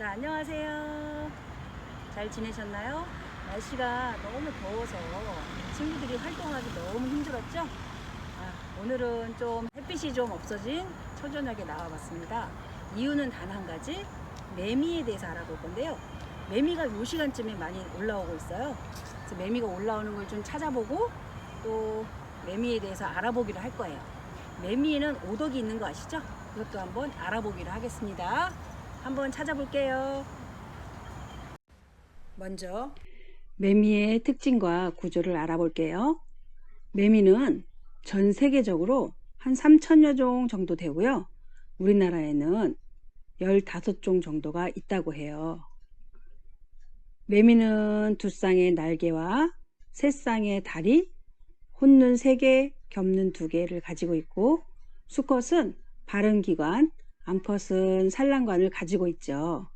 자, 안녕하세요. 잘 지내셨나요? 날씨가 너무 더워서 친구들이 활동하기 너무 힘들었죠? 오늘은 좀 햇빛이 좀 없어진 초저녁에 나와봤습니다. 이유는 단 한 가지, 매미에 대해서 알아볼 건데요. 매미가 이 시간쯤에 많이 올라오고 있어요. 그래서 매미가 올라오는 걸 좀 찾아보고 또 매미에 대해서 알아보기로 할 거예요. 매미에는 오덕이 있는 거 아시죠? 그것도 한번 알아보기로 하겠습니다. 한번 찾아볼게요. 먼저 매미의 특징과 구조를 알아볼게요. 매미는 전 세계적으로 한 3천여 종 정도 되고요. 우리나라에는 15종 정도가 있다고 해요. 매미는 2쌍의 날개와 3쌍의 다리, 혼눈 3개, 겹눈 2개를 가지고 있고, 수컷은 발음기관, 암컷은 산란관을 가지고 있죠.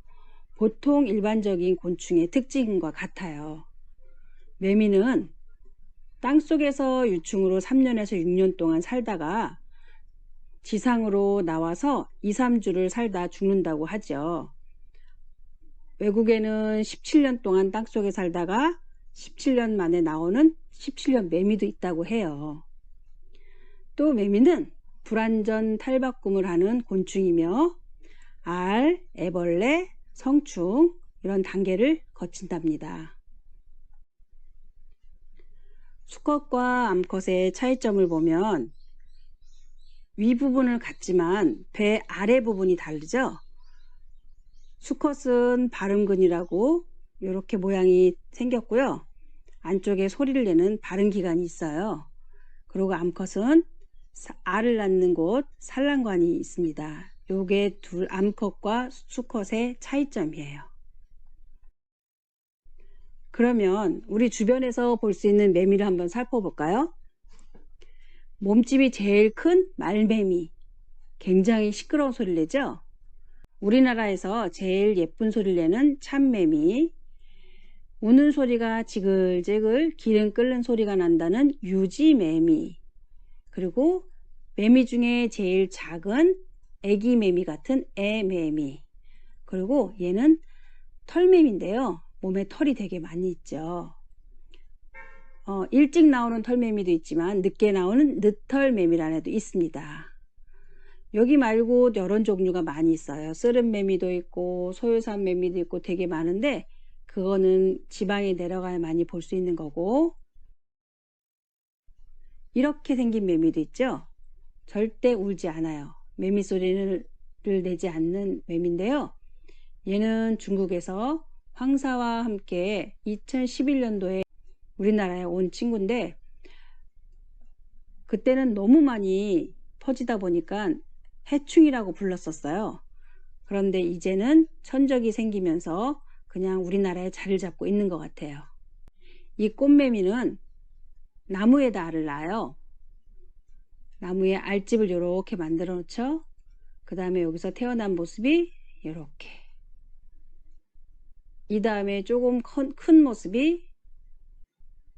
보통 일반적인 곤충의 특징과 같아요. 매미는 땅속에서 유충으로 3년에서 6년 동안 살다가 지상으로 나와서 2, 3주를 살다 죽는다고 하죠. 외국에는 17년 동안 땅속에 살다가 17년 만에 나오는 17년 매미도 있다고 해요. 또 매미는 불완전 탈바꿈을 하는 곤충이며 알, 애벌레, 성충 이런 단계를 거친답니다. 수컷과 암컷의 차이점을 보면 윗부분을 같지만 배 아래 부분이 다르죠. 수컷은 발음근이라고 이렇게 모양이 생겼고요. 안쪽에 소리를 내는 발음기관이 있어요. 그리고 암컷은 알을 낳는 곳 산란관이 있습니다. 요게 암컷과 수컷의 차이점이에요. 그러면 우리 주변에서 볼 수 있는 매미를 한번 살펴볼까요? 몸집이 제일 큰 말매미, 굉장히 시끄러운 소리를 내죠? 우리나라에서 제일 예쁜 소리를 내는 참매미, 우는 소리가 지글지글 기름 끓는 소리가 난다는 유지매미, 그리고 매미 중에 제일 작은 애기 매미 같은 애매미, 그리고 얘는 털매미인데요. 몸에 털이 되게 많이 있죠. 일찍 나오는 털매미도 있지만 늦게 나오는 늦털매미라는 애도 있습니다. 여기 말고 여러 종류가 많이 있어요. 쓰름매미도 있고 소요산 매미도 있고 되게 많은데 그거는 지방에 내려가야 많이 볼 수 있는 거고, 이렇게 생긴 매미도 있죠. 절대 울지 않아요. 매미 소리를 내지 않는 매미인데요. 얘는 중국에서 황사와 함께 2011년도에 우리나라에 온 친구인데, 그때는 너무 많이 퍼지다 보니까 해충이라고 불렀었어요. 그런데 이제는 천적이 생기면서 그냥 우리나라에 자리를 잡고 있는 것 같아요. 이 꽃매미는 나무에다 알을 낳아요. 나무에 알집을 이렇게 만들어 놓죠. 그 다음에 여기서 태어난 모습이 이렇게, 이 다음에 조금 큰 모습이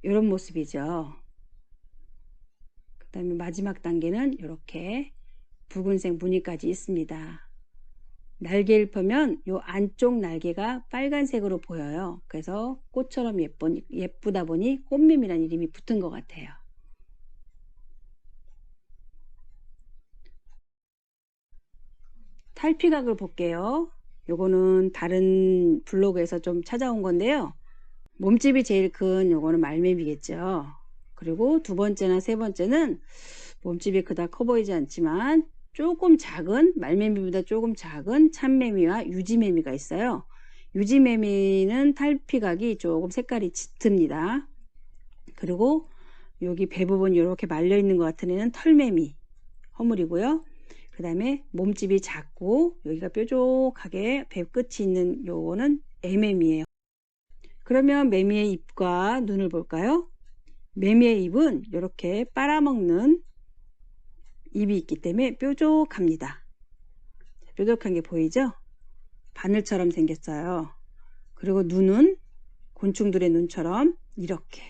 이런 모습이죠. 그 다음에 마지막 단계는 이렇게 붉은색 무늬까지 있습니다. 날개를 펴면 이 안쪽 날개가 빨간색으로 보여요. 그래서 꽃처럼 예쁘다 보니 꽃매미라는 이름이 붙은 것 같아요. 탈피각을 볼게요. 요거는 다른 블로그에서 좀 찾아온 건데요. 몸집이 제일 큰 요거는 말매미겠죠. 그리고 두 번째나 세 번째는 몸집이 그닥 커 보이지 않지만 조금 작은, 말매미보다 조금 작은 참매미와 유지매미가 있어요. 유지매미는 탈피각이 조금 색깔이 짙습니다. 그리고 여기 배 부분 이렇게 말려 있는 것 같은 애는 털매미, 허물이고요. 그 다음에 몸집이 작고 여기가 뾰족하게 배 끝이 있는 요거는 애매미예요. 그러면 매미의 입과 눈을 볼까요? 매미의 입은 이렇게 빨아먹는 입이 있기 때문에 뾰족합니다. 뾰족한 게 보이죠? 바늘처럼 생겼어요. 그리고 눈은 곤충들의 눈처럼 이렇게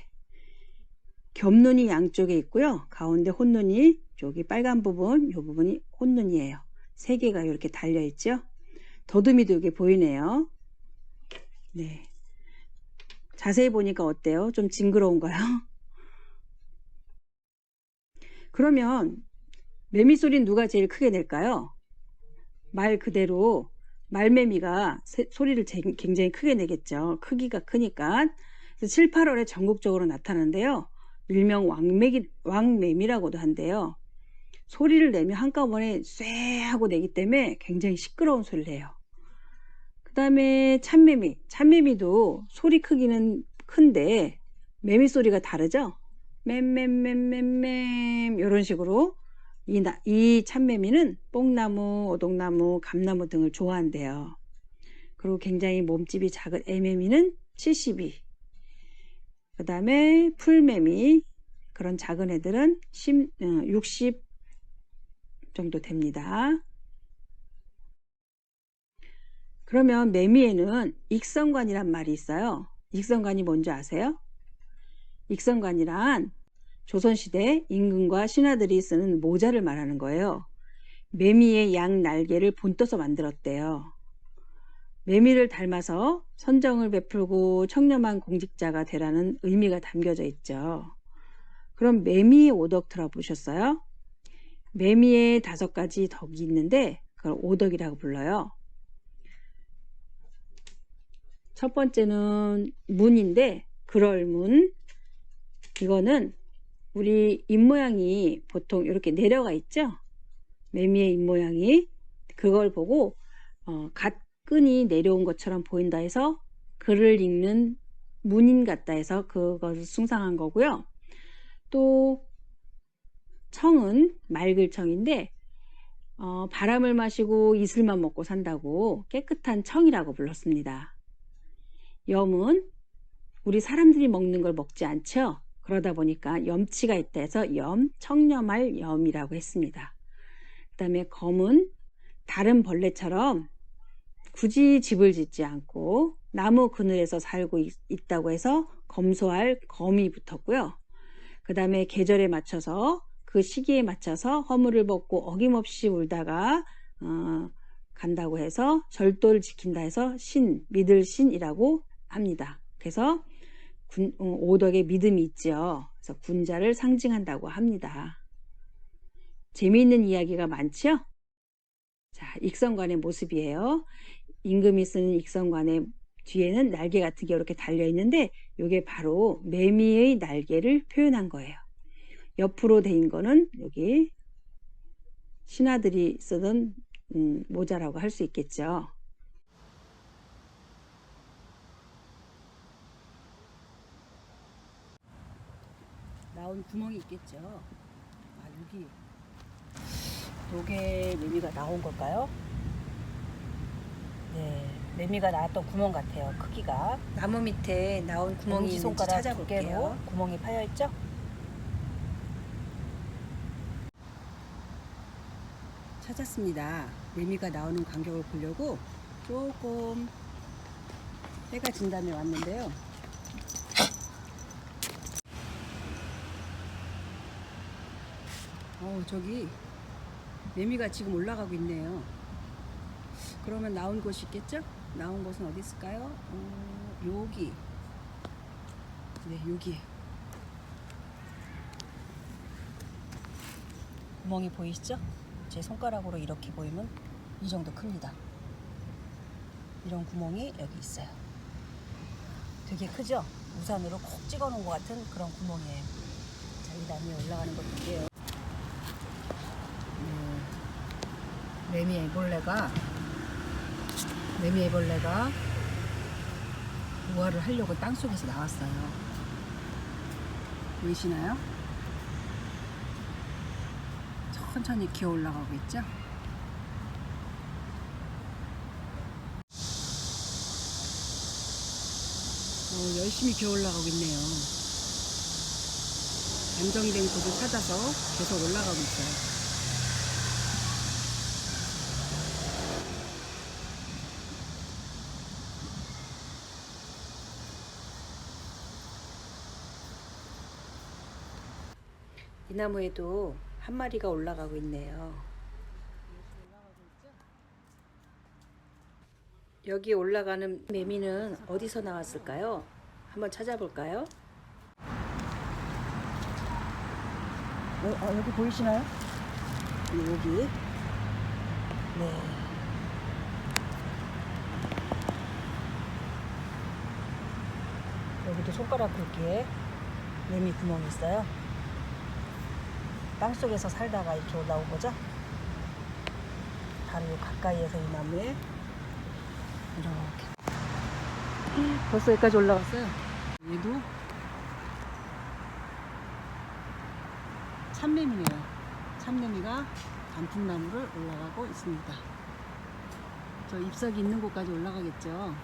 겹눈이 양쪽에 있고요. 가운데 혼눈이, 여기 빨간 부분, 이 부분이 혼눈이에요. 3개가 이렇게 달려 있죠. 더듬이도 여기 보이네요. 네. 자세히 보니까 어때요? 좀 징그러운가요? 그러면 매미 소리는 누가 제일 크게 낼까요? 말 그대로 말매미가 소리를 굉장히 크게 내겠죠. 크기가 크니까. 그래서 7, 8월에 전국적으로 나타나는데요. 일명 왕매미라고도 한대요. 소리를 내면 한꺼번에 쇠 하고 내기 때문에 굉장히 시끄러운 소리를 해요. 그 다음에 참매미. 참매미도 소리 크기는 큰데 매미 소리가 다르죠. 맴맴맴맴맴 이런 식으로 이 참매미는 뽕나무, 오동나무, 감나무 등을 좋아한대요. 그리고 굉장히 몸집이 작은 애매미는 72. 그 다음에 풀매미 그런 작은 애들은 60 정도 됩니다. 그러면 매미에는 익성관이란 말이 있어요. 익성관이 뭔지 아세요? 익성관이란 조선시대 임금과 신하들이 쓰는 모자를 말하는 거예요. 매미의 양 날개를 본떠서 만들었대요. 매미를 닮아서 선정을 베풀고 청렴한 공직자가 되라는 의미가 담겨져 있죠. 그럼 매미의 오덕 들어보셨어요? 매미의 5가지 덕이 있는데 그걸 오덕이라고 불러요. 첫 번째는 문인데 그럴문. 이거는 우리 입모양이 보통 이렇게 내려가 있죠. 매미의 입모양이 그걸 보고 갓끈이 내려온 것처럼 보인다 해서 글을 읽는 문인 같다 해서 그것을 숭상한 거고요. 또 청은 맑을 청인데 바람을 마시고 이슬만 먹고 산다고 깨끗한 청이라고 불렀습니다. 염은 우리 사람들이 먹는 걸 먹지 않죠. 그러다 보니까 염치가 있다 해서 청렴할 염이라고 했습니다. 그 다음에 검은 다른 벌레처럼 굳이 집을 짓지 않고 나무 그늘에서 살고 있다고 해서 검소할 검이 붙었고요. 그 다음에 계절에 맞춰서 그 시기에 맞춰서 허물을 벗고 어김없이 울다가 간다고 해서 절도를 지킨다 해서 믿을 신이라고 합니다. 그래서 오덕에 믿음이 있죠. 그래서 군자를 상징한다고 합니다. 재미있는 이야기가 많죠? 자, 익성관의 모습이에요. 임금이 쓰는 익성관의 뒤에는 날개 같은 게 이렇게 달려 있는데 이게 바로 매미의 날개를 표현한 거예요. 옆으로 된 거는 여기 신하들이 쓰던 모자라고 할 수 있겠죠. 나온 구멍이 있겠죠. 여기 요게 매미가 나온 걸까요? 네, 매미가 나왔던 구멍 같아요. 크기가 나무 밑에 나온 구멍이 있는지 찾아볼게요. 구멍이 파여 있죠? 찾았습니다. 매미가 나오는 간격을 보려고 조금 해가 진 다음에 왔는데요. 저기 매미가 지금 올라가고 있네요. 그러면 나온 곳이 있겠죠? 나온 곳은 어디 있을까요? 여기. 네, 여기. 구멍이 보이시죠? 제 손가락으로 이렇게 보이면 이 정도 큽니다. 이런 구멍이 여기 있어요. 되게 크죠? 우산으로 콕 찍어 놓은 것 같은 그런 구멍이에요. 자, 이 나무에 올라가는 걸 볼게요. 매미애벌레가 우화를 하려고 땅속에서 나왔어요. 보이시나요? 천천히 기어 올라가고 있죠? 열심히 기어 올라가고 있네요. 안정된 곳을 찾아서 계속 올라가고 있어요. 이 나무에도 한 마리가 올라가고 있네요. 여기 올라가는 매미는 어디서 나왔을까요? 한번 찾아볼까요? 여기 보이시나요? 여기. 네. 여기도 손가락 굵기에 매미 구멍이 있어요. 땅속에서 살다가 이렇게 올라온 거죠. 바로 가까이에서 이 나무에 이렇게 벌써 여기까지 올라왔어요. 얘도 참매미네요. 참매미가 단풍나무를 올라가고 있습니다. 저 잎사귀 있는 곳까지 올라가겠죠.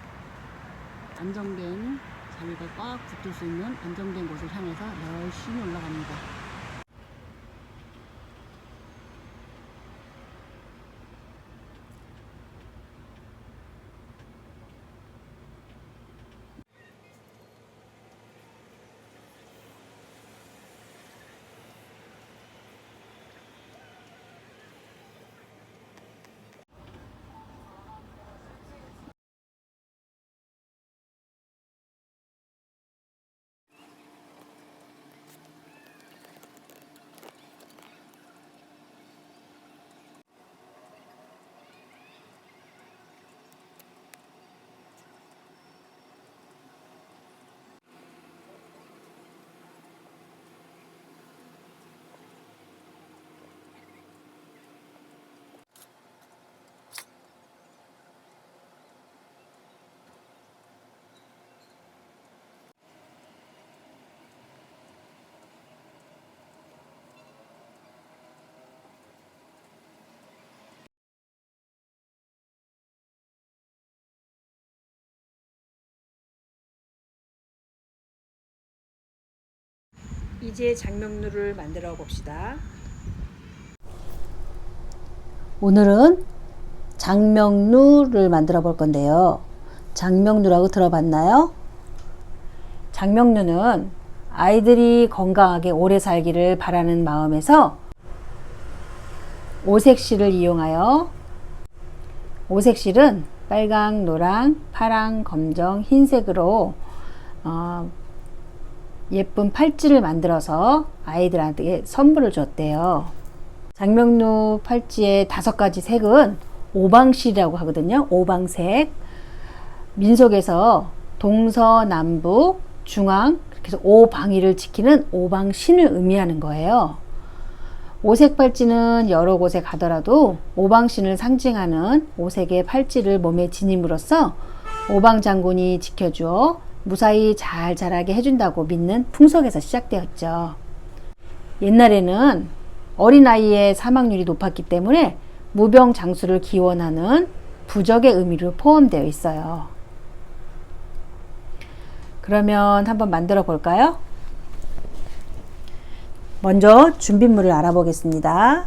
안정된 자리가 꽉 붙을 수 있는 안정된 곳을 향해서 열심히 올라갑니다. 이제 장명루를 만들어 봅시다. 오늘은 장명루를 만들어 볼 건데요. 장명루라고 들어봤나요? 장명루는 아이들이 건강하게 오래 살기를 바라는 마음에서 오색실을 이용하여, 오색실은 빨강, 노랑, 파랑, 검정, 흰색으로 예쁜 팔찌를 만들어서 아이들한테 선물을 줬대요. 장명루 팔찌의 5가지 색은 오방실이라고 하거든요. 오방색. 민속에서 동서남북 중앙 이렇게 해서 오방위를 지키는 오방신을 의미하는 거예요. 오색 팔찌는 여러 곳에 가더라도 오방신을 상징하는 오색의 팔찌를 몸에 지님으로써 오방장군이 지켜주어 무사히 잘 자라게 해준다고 믿는 풍속에서 시작되었죠. 옛날에는 어린아이의 사망률이 높았기 때문에 무병장수를 기원하는 부적의 의미로 포함되어 있어요. 그러면 한번 만들어 볼까요? 먼저 준비물을 알아보겠습니다.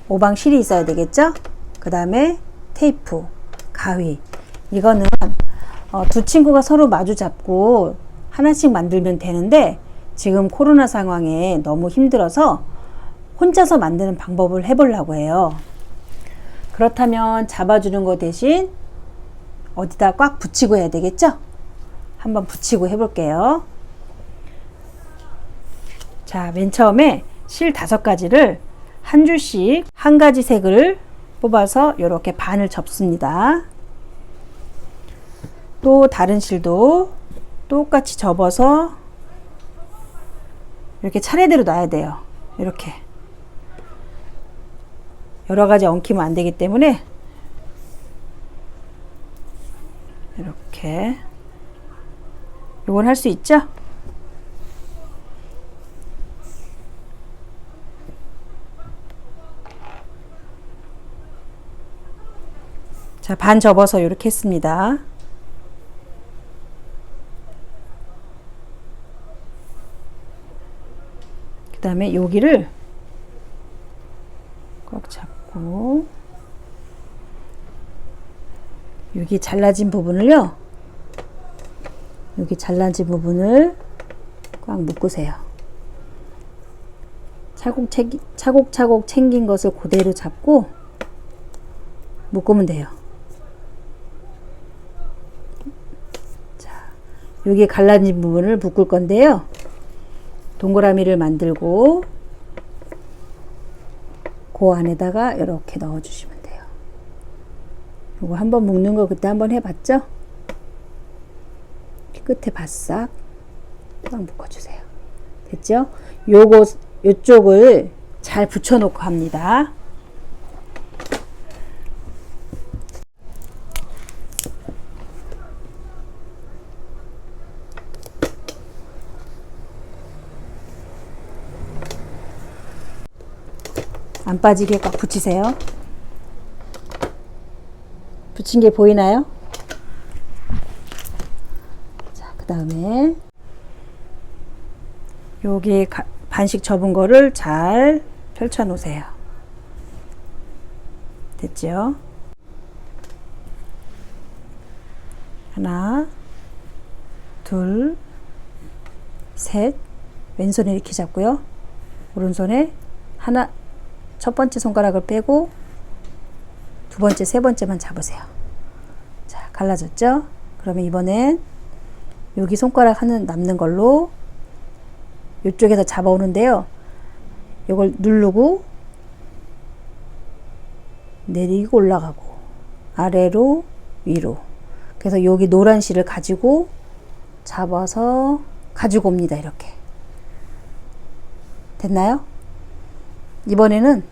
오방실이 있어야 되겠죠? 그 다음에 테이프, 가위. 이거는 두 친구가 서로 마주 잡고 하나씩 만들면 되는데 지금 코로나 상황에 너무 힘들어서 혼자서 만드는 방법을 해보려고 해요. 그렇다면 잡아주는 거 대신 어디다 꽉 붙이고 해야 되겠죠? 한번 붙이고 해볼게요. 자, 맨 처음에 실 5가지를 한 줄씩 한 가지 색을 뽑아서 이렇게 반을 접습니다. 또 다른 실도 똑같이 접어서 이렇게 차례대로 놔야 돼요. 이렇게 여러 가지 엉키면 안 되기 때문에 이렇게. 이건 할 수 있죠? 자, 반 접어서 이렇게 했습니다. 그 다음에 여기를 꽉 잡고 여기 잘라진 부분을요, 여기 잘라진 부분을 꽉 묶으세요. 차곡차곡 챙긴 것을 그대로 잡고 묶으면 돼요. 여기 갈라진 부분을 묶을 건데요. 동그라미를 만들고 그 안에다가 이렇게 넣어 주시면 돼요. 요거 한번 묶는 거 그때 한번 해봤죠? 끝에 바싹 딱 묶어주세요. 됐죠? 요쪽을 잘 붙여놓고 합니다. 안 빠지게 꽉 붙이세요. 붙인 게 보이나요? 자, 그 다음에 여기 반씩 접은 거를 잘 펼쳐 놓으세요. 됐죠? 하나, 둘, 셋. 왼손에 이렇게 잡고요. 오른손에 하나, 첫 번째 손가락을 빼고 두 번째, 세 번째만 잡으세요. 자, 갈라졌죠? 그러면 이번엔 여기 손가락 하나 남는 걸로 이쪽에서 잡아오는데요. 이걸 누르고 내리고 올라가고 아래로 위로. 그래서 여기 노란 실을 가지고 잡아서 가지고 옵니다. 이렇게. 됐나요? 이번에는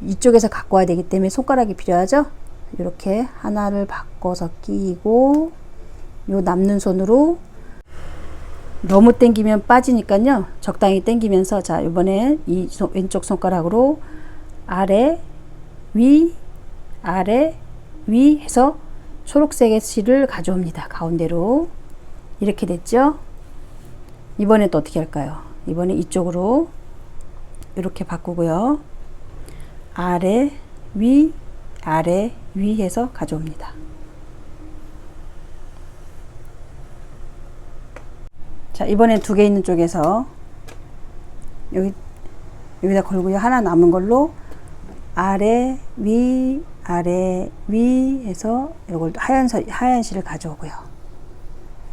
이쪽에서 갖고 와야 되기 때문에 손가락이 필요하죠? 이렇게 하나를 바꿔서 끼고 요 남는 손으로 너무 당기면 빠지니까요. 적당히 당기면서 자, 이번에 이 왼쪽 손가락으로 아래, 위, 아래, 위 해서 초록색의 실을 가져옵니다. 가운데로. 이렇게 됐죠? 이번에 또 어떻게 할까요? 이번에 이쪽으로 이렇게 바꾸고요. 아래, 위, 아래, 위 해서 가져옵니다. 자, 이번엔 두 개 있는 쪽에서 여기다 걸고요. 하나 남은 걸로 아래, 위, 아래, 위 해서 이걸 하얀 실을 가져오고요.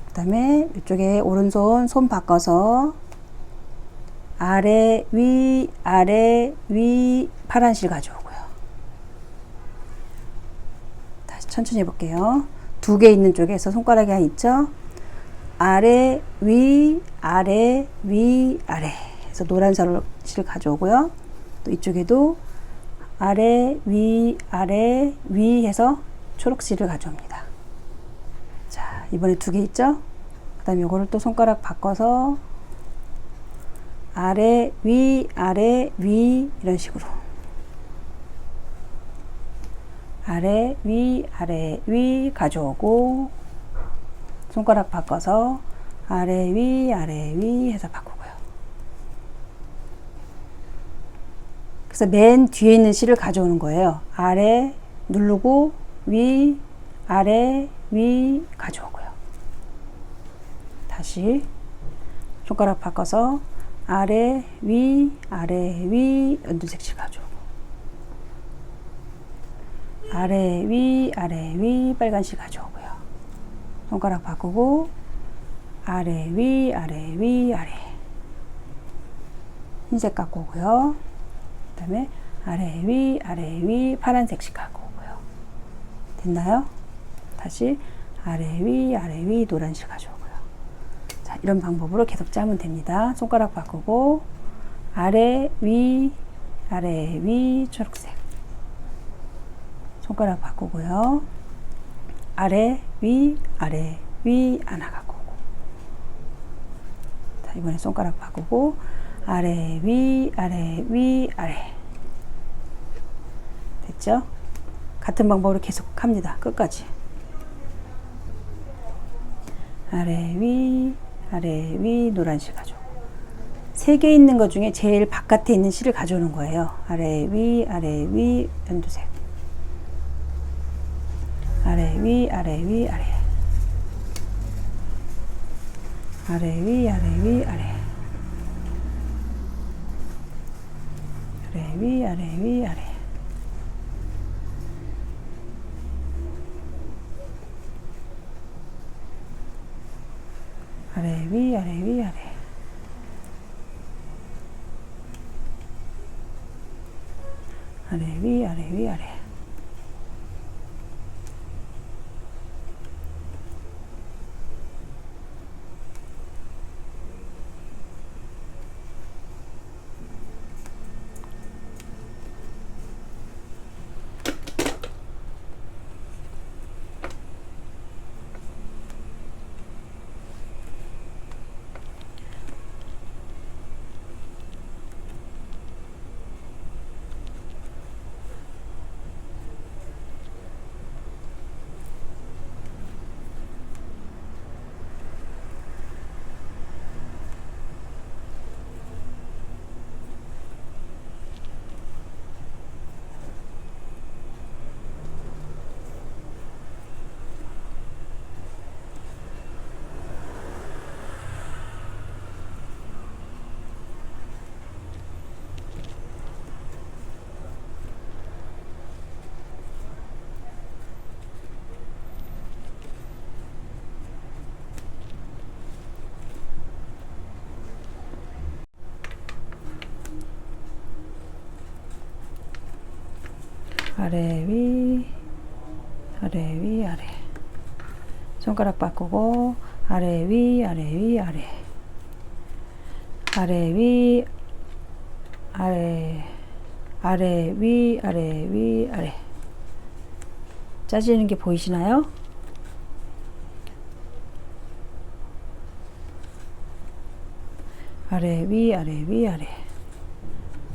그 다음에 이쪽에 오른손 손 바꿔서 아래, 위, 파란 실 가져오고요. 다시 천천히 해볼게요. 두 개 있는 쪽에서 손가락이 하나 있죠? 아래, 위, 아래, 위, 아래 해서 노란 실 가져오고요. 또 이쪽에도 아래, 위, 아래, 위 해서 초록실을 가져옵니다. 자, 이번에 두 개 있죠? 그 다음에 이거를 또 손가락 바꿔서 아래, 위, 이런 식으로 아래, 위 가져오고 손가락 바꿔서 아래, 위 해서 바꾸고요. 그래서 맨 뒤에 있는 실을 가져오는 거예요. 아래 누르고 위, 아래, 위 가져오고요. 다시 손가락 바꿔서 아래, 위, 연두색 실 가져오고 아래, 위, 빨간 실 가져오고요. 손가락 바꾸고 아래, 위, 아래. 흰색 갖고 오고요. 그 다음에 아래, 위, 파란색 실 갖고 오고요. 됐나요? 다시 아래, 위, 노란 실 가져오고요. 자, 이런 방법으로 계속 짜면 됩니다. 손가락 바꾸고 아래, 위, 초록색. 손가락 바꾸고요. 아래, 위, 하나 갖고 오고. 자, 이번에 손가락 바꾸고 아래, 위, 아래. 됐죠? 같은 방법으로 계속 합니다. 끝까지. 아래, 위, 노란 실 가져오고. 세 개 있는 것 중에 제일 바깥에 있는 실을 가져오는 거예요. 아래, 위, 연두색. 아래, 위, 아래. 아래, 위, 아래. 아래, 위, 아래. 아래 위 아래 위 아래 아래 위 아래 위 아래 아래 위 아래 위 아래 손가락 바꾸고 아래 위 아래 위 아래 아래 위 아래 아래 위 아래 위 아래 짜지는 게 보이시나요? 아래 위 아래 위 아래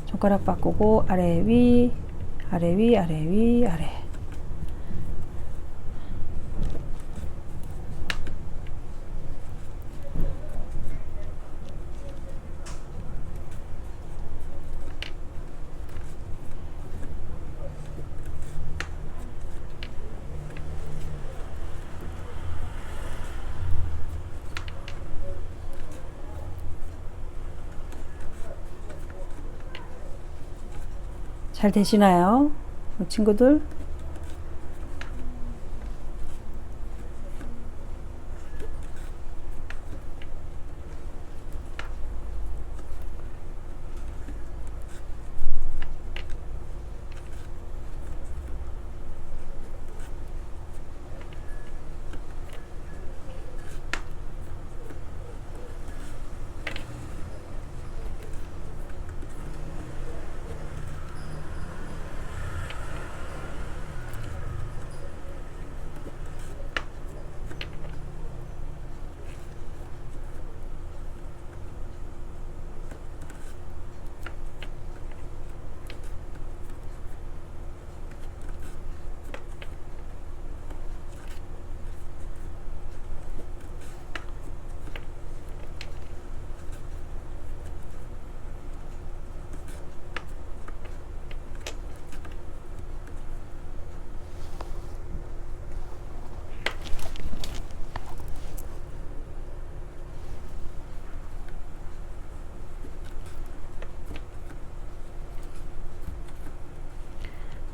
손가락 바꾸고 아래 위 아래 위 아래 위 아래 잘 되시나요? 친구들?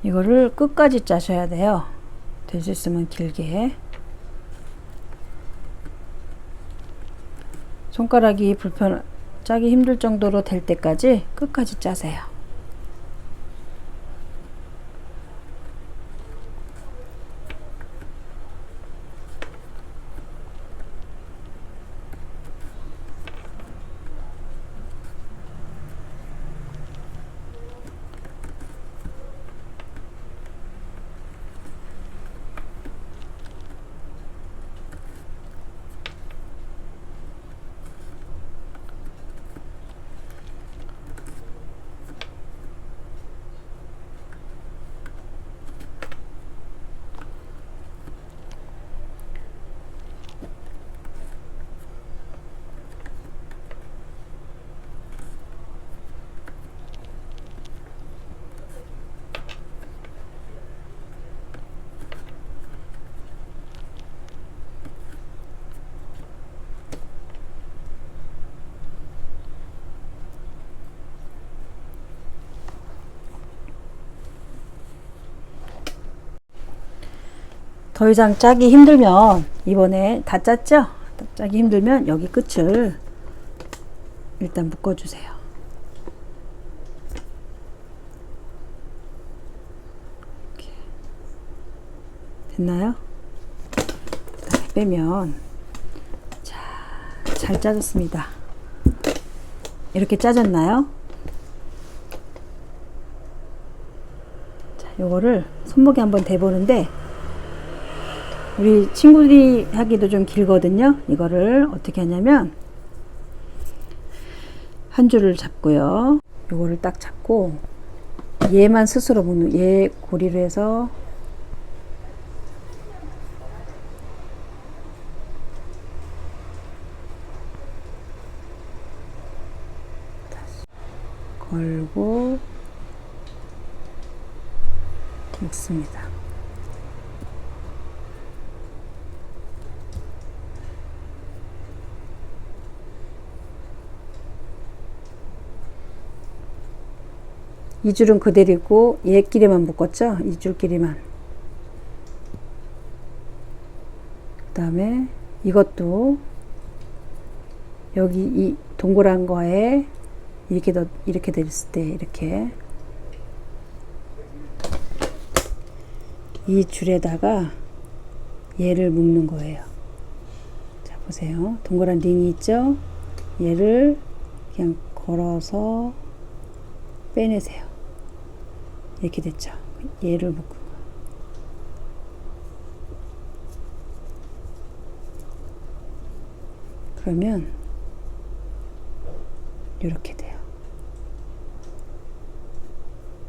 이거를 끝까지 짜셔야 돼요. 될 수 있으면 길게. 손가락이 짜기 힘들 정도로 될 때까지 끝까지 짜세요. 더 이상 짜기 힘들면 이번에 다 짰죠? 짜기 힘들면 여기 끝을 일단 묶어주세요. 이렇게. 됐나요? 그다음에 빼면 자, 잘 짜졌습니다. 이렇게 짜졌나요? 자, 요거를 손목에 한번 대보는데 우리 친구들이 하기도 좀 길거든요. 이거를 어떻게 하냐면 한 줄을 잡고요. 요거를 딱 잡고 얘만 스스로 묶는, 얘 고리로 해서 다시 걸고 묶습니다. 이 줄은 그대로 있고 얘 끼리만 묶었죠? 이 줄끼리만. 그 다음에 이것도 여기 이 동그란 거에 이렇게 됐을 때 이렇게 이 줄에다가 얘를 묶는 거예요. 자, 보세요. 동그란 링이 있죠? 얘를 그냥 걸어서 빼내세요. 이렇게 됐죠. 얘를 묶은 거. 그러면 이렇게 돼요.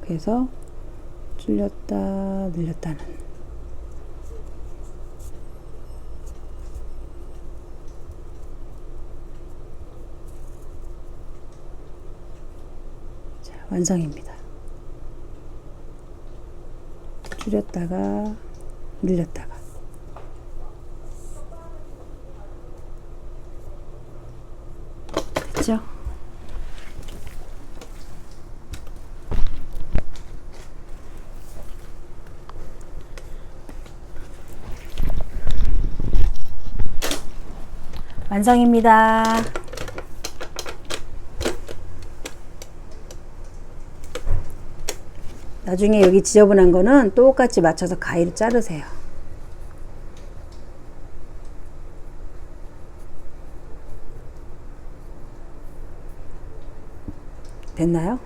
그래서 줄였다 늘렸다는 자, 완성입니다. 줄였다가 늘렸다가 됐죠? 완성입니다. 나중에 여기 지저분한 거는 똑같이 맞춰서 가위로 자르세요. 됐나요?